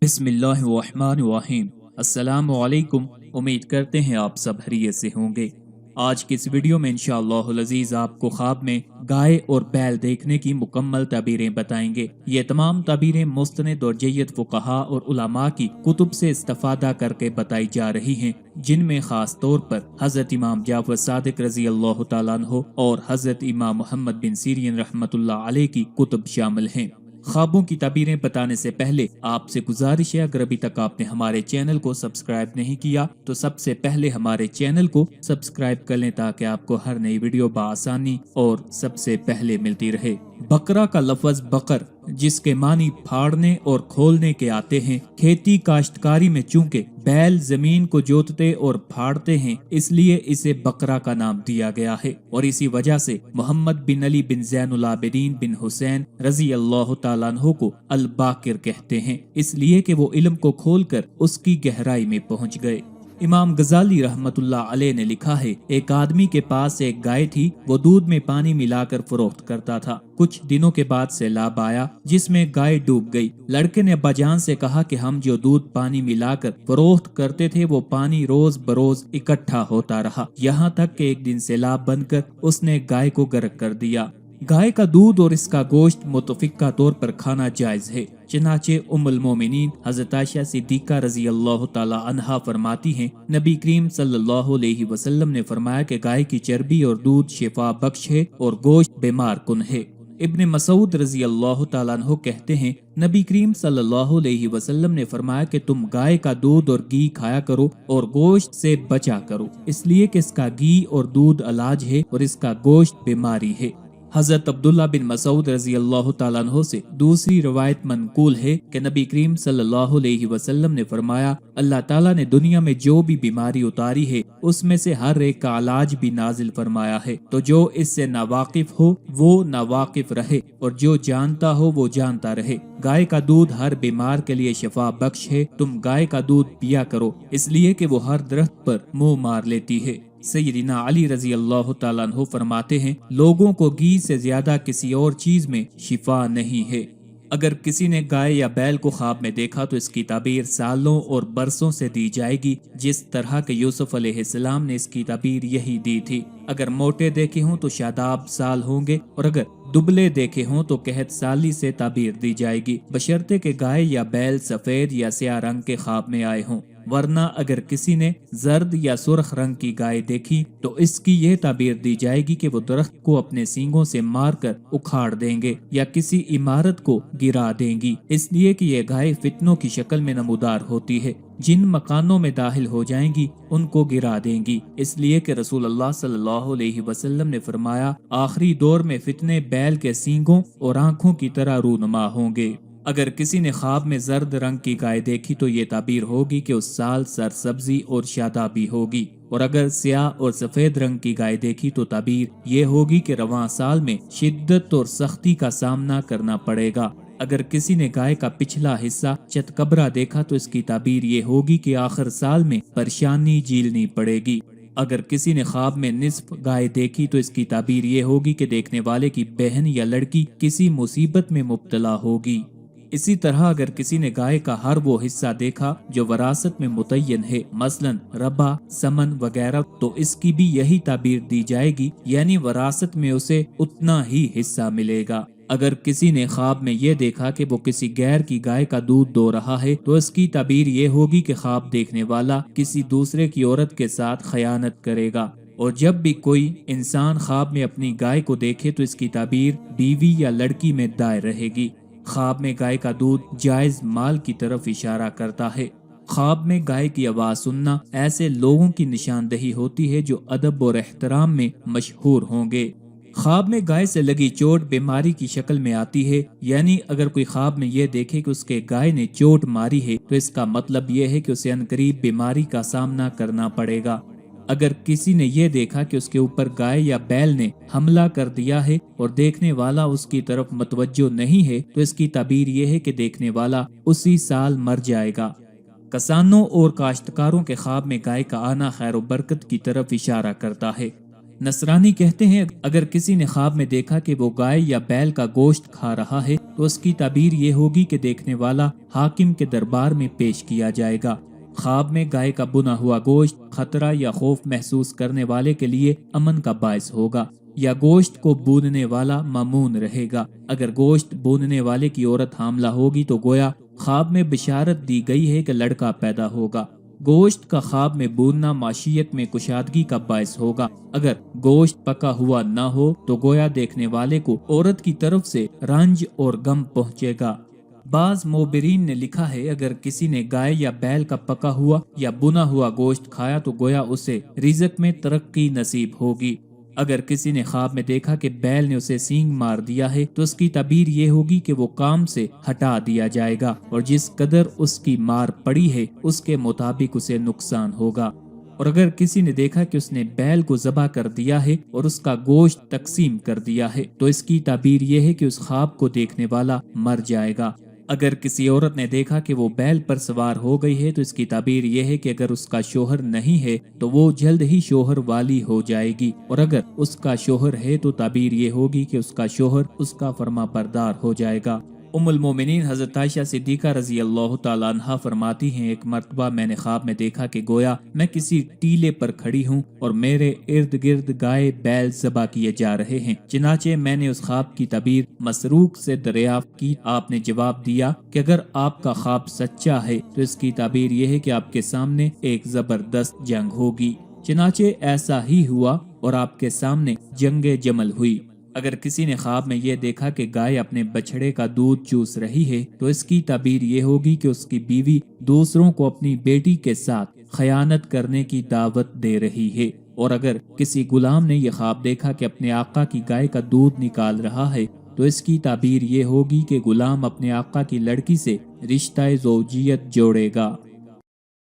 बिस्मिल्लाहिर्रहमानिर्रहीम। अस्सलामु अलैकुम। उम्मीद करते हैं आप सब खैरियत से होंगे। आज की इस वीडियो में इंशाअल्लाहुल अज़ीज़ आपको ख्वाब में गाय और बैल देखने की मुकम्मल ताबीरें बताएंगे। ये तमाम ताबीरें मुस्तनद और जय्यद फुक़हा और उलमा की कुतुब से इस्तिफ़ादा करके बताई जा रही हैं, जिनमें खास तौर पर हज़रत इमाम जाफ़र सादिक रज़ी अल्लाह तआला अन्हु और हज़रत इमाम मोहम्मद बिन सीरीन रहमतुल्लाह अलैह की कुतुब शामिल हैं। ख्वाबों की ताबीरें बताने से पहले आपसे गुजारिश है, अगर अभी तक आपने हमारे चैनल को सब्सक्राइब नहीं किया तो सबसे पहले हमारे चैनल को सब्सक्राइब कर लें ताकि आपको हर नई वीडियो बआसानी और सबसे पहले मिलती रहे। बकरा का लफ्ज बकर, जिसके मानी फाड़ने और खोलने के आते हैं, खेती काश्तकारी में चूंकि बैल जमीन को जोतते और फाड़ते हैं इसलिए इसे बकरा का नाम दिया गया है। और इसी वजह से मोहम्मद बिन अली बिन ज़ैनुल आबिदीन बिन हुसैन रजी अल्लाह तआला अन्हु को अल बाकिर कहते हैं, इसलिए कि वो इल्म को खोलकर उसकी गहराई में पहुंच गए। इमाम गजाली रहमतुल्लाह अलैह ने लिखा है, एक आदमी के पास एक गाय थी, वो दूध में पानी मिलाकर फरोख्त करता था। कुछ दिनों के बाद सैलाब आया जिसमें गाय डूब गई। लड़के ने अब्बाजान से कहा कि हम जो दूध पानी मिलाकर फरोख्त करते थे वो पानी रोज बरोज इकट्ठा होता रहा, यहाँ तक कि एक दिन सैलाब बनकर उसने गाय को गर्क कर दिया। गाय का दूध और इसका गोश्त मुतफिका तौर पर खाना जायज है। चनाचे उम्मुल मोमिनीन हज़रत आयशा सिद्दीक़ा रज़ी अल्लाह तआला अन्हा फरमाती हैं, नबी करीम सल्लल्लाहु अलैहि वसल्लम ने फरमाया कि गाय की चर्बी और दूध शिफा बख्श है और गोश्त बीमार कुन है। इब्न मसूद रज़ी अल्लाह तआला अन्हु कहते हैं, नबी करीम सल्लल्लाहु अलैहि वसल्लम ने फरमाया कि तुम गाय का दूध और घी खाया करो और गोश्त से बचा करो, इसलिए कि इसका घी और दूध इलाज है और इसका गोश्त बीमारी है। हजरत अब्दुल्ला बिन मसूद रजी अल्लाह तआला अन्हु से दूसरी रवायत मनकूल है कि नबी करीम सल्लल्लाहु अलैहि वसल्लम ने फरमाया, अल्लाह ताला ने दुनिया में जो भी बीमारी उतारी है उसमें से हर एक का इलाज भी नाजिल फरमाया है, तो जो इससे नावाकिफ हो वो नावाकिफ रहे और जो जानता हो वो जानता रहे। गाय का दूध हर बीमार के लिए शिफा बख्श है, तुम गाय का दूध पिया करो, इसलिए कि वो हर दरख्त पर मुंह मार लेती है। सैयदना अली रजी अल्लाह तआला अन्हु फरमाते हैं, लोगों को घी से ज्यादा किसी और चीज में शिफा नहीं है। अगर किसी ने गाय या बैल को ख्वाब में देखा तो इसकी ताबीर सालों और बरसों से दी जाएगी, जिस तरह के यूसुफ अलैहिस्सलाम ने इसकी ताबीर यही दी थी। अगर मोटे देखे हों तो शादाब साल होंगे और अगर दुबले देखे हों तो कहत साली से ताबीर दी जाएगी, बशर्ते के गाय या बैल सफेद या स्याह रंग के ख्वाब में आए हों। वरना अगर किसी ने जर्द या सुर्ख रंग की गाय देखी तो इसकी यह ताबीर दी जाएगी कि वो दरख्त को अपने सींगों से मारकर उखाड़ देंगे या किसी इमारत को गिरा देंगी, इसलिए कि यह गाय फितनों की शक्ल में नमूदार होती है। जिन मकानों में दाखिल हो जाएंगी उनको गिरा देंगी, इसलिए कि रसूलुल्लाह सल्लल्लाहु अलैहि वसल्लम ने फरमाया, आखिरी दौर में फितने बैल के सींगों और आंखों की तरह रूनुमा होंगे। अगर किसी ने ख्वाब में जर्द रंग की गाय देखी तो ये ताबीर होगी कि उस साल सरसब्जी और शादाबी होगी, और अगर स्याह और सफेद रंग की गाय देखी तो ताबीर ये होगी कि रवां साल में शिद्दत और सख्ती का सामना करना पड़ेगा। अगर किसी ने गाय का पिछला हिस्सा चतकबरा देखा तो इसकी ताबीर ये होगी कि आखिर साल में परेशानी झेलनी पड़ेगी। अगर किसी ने ख्वाब में निस्फ गाय देखी तो इसकी ताबीर ये होगी कि देखने वाले की बहन या लड़की किसी मुसीबत में मुब्तला होगी। इसी तरह अगर किसी ने गाय का हर वो हिस्सा देखा जो वरासत में मुतय्यन है, मसलन रबा, समन वगैरह, तो इसकी भी यही ताबीर दी जाएगी, यानी वरासत में उसे उतना ही हिस्सा मिलेगा। अगर किसी ने ख्वाब में ये देखा कि वो किसी गैर की गाय का दूध दो रहा है तो इसकी ताबीर ये होगी कि ख्वाब देखने वाला किसी दूसरे की औरत के साथ खयानत करेगा। और जब भी कोई इंसान ख्वाब में अपनी गाय को देखे तो इसकी ताबीर बीवी या लड़की में दायर रहेगी। ख्वाब में गाय का दूध जायज माल की तरफ इशारा करता है। ख्वाब में गाय की आवाज सुनना ऐसे लोगों की निशानदही होती है जो अदब और एहतराम में मशहूर होंगे। ख्वाब में गाय से लगी चोट बीमारी की शक्ल में आती है, यानी अगर कोई ख्वाब में ये देखे कि उसके गाय ने चोट मारी है तो इसका मतलब ये है कि उसे अनकरीब बीमारी का सामना करना पड़ेगा। अगर किसी ने ये देखा कि उसके ऊपर गाय या बैल ने हमला कर दिया है और देखने वाला उसकी तरफ मतवज्जो नहीं है तो इसकी ताबीर ये है कि देखने वाला उसी साल मर जाएगा। किसानों और काश्तकारों के ख्वाब में गाय का आना खैर और बरकत की तरफ इशारा करता है। नसरानी कहते हैं, अगर किसी ने ख्वाब में देखा कि वो गाय या बैल का गोश्त खा रहा है तो उसकी ताबीर ये होगी कि देखने वाला हाकिम के दरबार में पेश किया जाएगा। ख्वाब में गाय का बुना हुआ गोश्त खतरा या खौफ महसूस करने वाले के लिए अमन का बायस होगा, या गोश्त को भूनने वाला मामून रहेगा। अगर गोश्त भूनने वाले की औरत हामला होगी तो गोया ख्वाब में बिशारत दी गई है कि लड़का पैदा होगा। गोश्त का ख्वाब में भूनना माशियत में कुशादगी का बायस होगा। अगर गोश्त पका हुआ न हो तो गोया देखने वाले को औरत की तरफ से रंज और गम पहुँचेगा। बाज मोबरीन ने लिखा है, अगर किसी ने गाय या बैल का पका हुआ या बुना हुआ गोश्त खाया तो गोया उसे रिज़्क में तरक्की नसीब होगी। अगर किसी ने ख्वाब में देखा कि बैल ने उसे सींग मार दिया है तो उसकी ताबीर ये होगी कि वो काम से हटा दिया जाएगा और जिस कदर उसकी मार पड़ी है उसके मुताबिक उसे नुकसान होगा। और अगर किसी ने देखा कि उसने बैल को ज़बह कर दिया है और उसका गोश्त तकसीम कर दिया है तो इसकी ताबीर ये है कि उस ख्वाब को देखने वाला मर जाएगा। अगर किसी औरत ने देखा कि वो बैल पर सवार हो गई है तो इसकी ताबीर ये है कि अगर उसका शोहर नहीं है तो वो जल्द ही शोहर वाली हो जाएगी, और अगर उसका शोहर है तो ताबीर ये होगी कि उसका शोहर उसका फर्मा बरदार हो जाएगा। उम्मुल मोमिनीन हज़रत आयशा सिद्दीक़ा रज़ी अल्लाह ताला अन्हा फरमाती हैं, एक मर्तबा मैंने ख्वाब में देखा कि गोया मैं किसी टीले पर खड़ी हूँ और मेरे इर्द गिर्द गाय बैल ज़बा किए जा रहे हैं। चनाचे मैंने उस ख्वाब की ताबीर मसरूक से दरियाफ्त की। आपने जवाब दिया कि अगर आपका ख्वाब सच्चा है तो इसकी ताबीर यह है कि आपके सामने एक जबरदस्त जंग होगी। चनाचे ऐसा ही हुआ और आपके सामने जंगे जमल हुई। अगर किसी ने ख्वाब में ये देखा कि गाय अपने बछड़े का दूध चूस रही है तो इसकी ताबीर ये होगी कि उसकी बीवी दूसरों को अपनी बेटी के साथ खयानत करने की दावत दे रही है। और अगर किसी गुलाम ने यह ख्वाब देखा कि अपने आका की गाय का दूध निकाल रहा है तो इसकी ताबीर ये होगी कि गुलाम अपने आका की लड़की से रिश्ता ज़ौजियत जोड़ेगा।